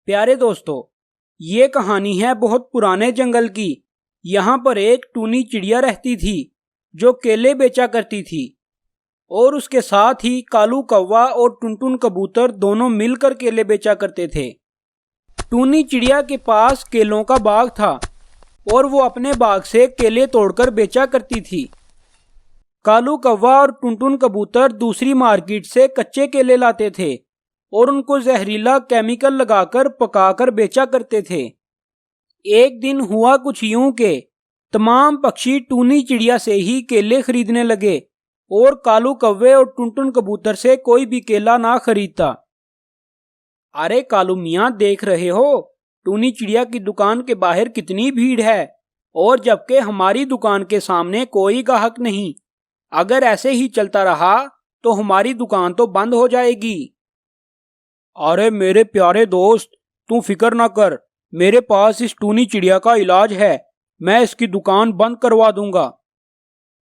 प्यारे दोस्तों, ये कहानी है बहुत पुराने जंगल की। यहाँ पर एक टूनी चिड़िया रहती थी जो केले बेचा करती थी और उसके साथ ही कालू कौवा और टुनटुन कबूतर दोनों मिलकर केले बेचा करते थे। टूनी चिड़िया के पास केलों का बाग था और वो अपने बाग से केले तोड़कर बेचा करती थी। कालू कौवा और टुनटुन कबूतर दूसरी मार्केट से कच्चे केले लाते थे और उनको जहरीला केमिकल लगाकर पकाकर बेचा करते थे। एक दिन हुआ कुछ यूं के तमाम पक्षी टूनी चिड़िया से ही केले खरीदने लगे और कालू कौवे और टुनटुन कबूतर से कोई भी केला ना खरीदता। अरे कालू मियाँ, देख रहे हो टूनी चिड़िया की दुकान के बाहर कितनी भीड़ है और जबकि हमारी दुकान के सामने कोई ग्राहक नहीं। अगर ऐसे ही चलता रहा तो हमारी दुकान तो बंद हो जाएगी। अरे मेरे प्यारे दोस्त, तू फिक्र ना कर, मेरे पास इस टूनी चिड़िया का इलाज है। मैं इसकी दुकान बंद करवा दूंगा।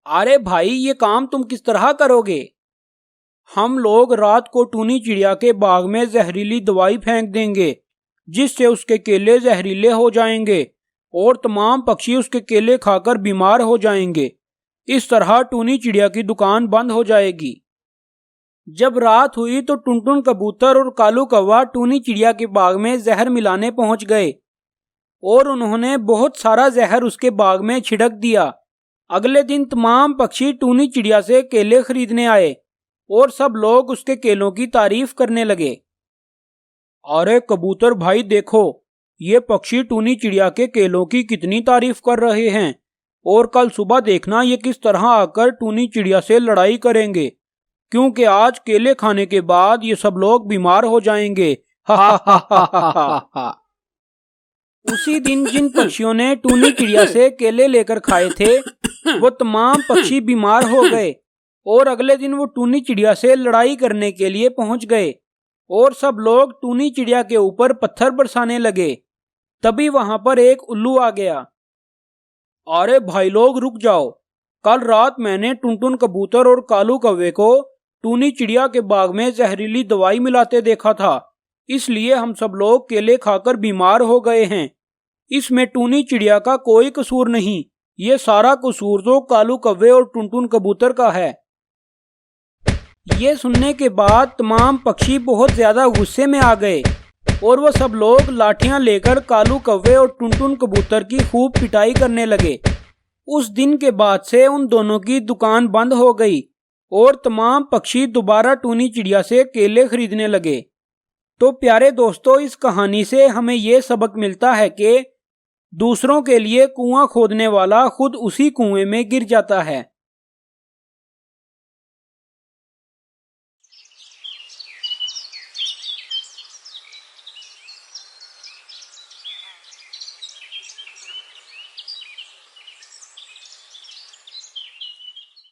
अरे भाई, ये काम तुम किस तरह करोगे? हम लोग रात को टूनी चिड़िया के बाग में जहरीली दवाई फेंक देंगे जिससे उसके केले जहरीले हो जाएंगे और तमाम पक्षी उसके केले खाकर बीमार हो जाएंगे। इस तरह टूनी चिड़िया की दुकान बंद हो जाएगी। जब रात हुई तो टुनटुन कबूतर और कालू कौवा टूनी चिड़िया के बाग में जहर मिलाने पहुंच गए और उन्होंने बहुत सारा जहर उसके बाग में छिड़क दिया। अगले दिन तमाम पक्षी टूनी चिड़िया से केले खरीदने आए और सब लोग उसके केलों की तारीफ करने लगे। अरे कबूतर भाई, देखो ये पक्षी टूनी चिड़िया के केलों की कितनी तारीफ कर रहे हैं और कल सुबह देखना ये किस तरह आकर टूनी चिड़िया से लड़ाई करेंगे, क्योंकि आज केले खाने के बाद ये सब लोग बीमार हो जाएंगे। हा हा हा हा हा। उसी दिन जिन पक्षियों ने टूनी चिड़िया से केले लेकर खाए थे वो तमाम पक्षी बीमार हो गए और अगले दिन वो टूनी चिड़िया से लड़ाई करने के लिए पहुंच गए और सब लोग टूनी चिड़िया के ऊपर पत्थर बरसाने लगे। तभी वहां पर एक उल्लू आ गया। अरे भाई लोग, रुक जाओ, कल रात मैंने टुनटुन कबूतर और कालू कौवे को टूनी चिड़िया के बाग में जहरीली दवाई मिलाते देखा था, इसलिए हम सब लोग केले खाकर बीमार हो गए हैं। इसमें टूनी चिड़िया का कोई कसूर नहीं, ये सारा कसूर तो कालू कौवे और टुनटुन कबूतर का है। ये सुनने के बाद तमाम पक्षी बहुत ज्यादा गुस्से में आ गए और वो सब लोग लाठियां लेकर कालू कौवे और टुनटुन कबूतर की खूब पिटाई करने लगे। उस दिन के बाद से उन दोनों की दुकान बंद हो गई और तमाम पक्षी दोबारा टूनी चिड़िया से केले खरीदने लगे। तो प्यारे दोस्तों, इस कहानी से हमें ये सबक मिलता है कि दूसरों के लिए कुआं खोदने वाला खुद उसी कुएं में गिर जाता है।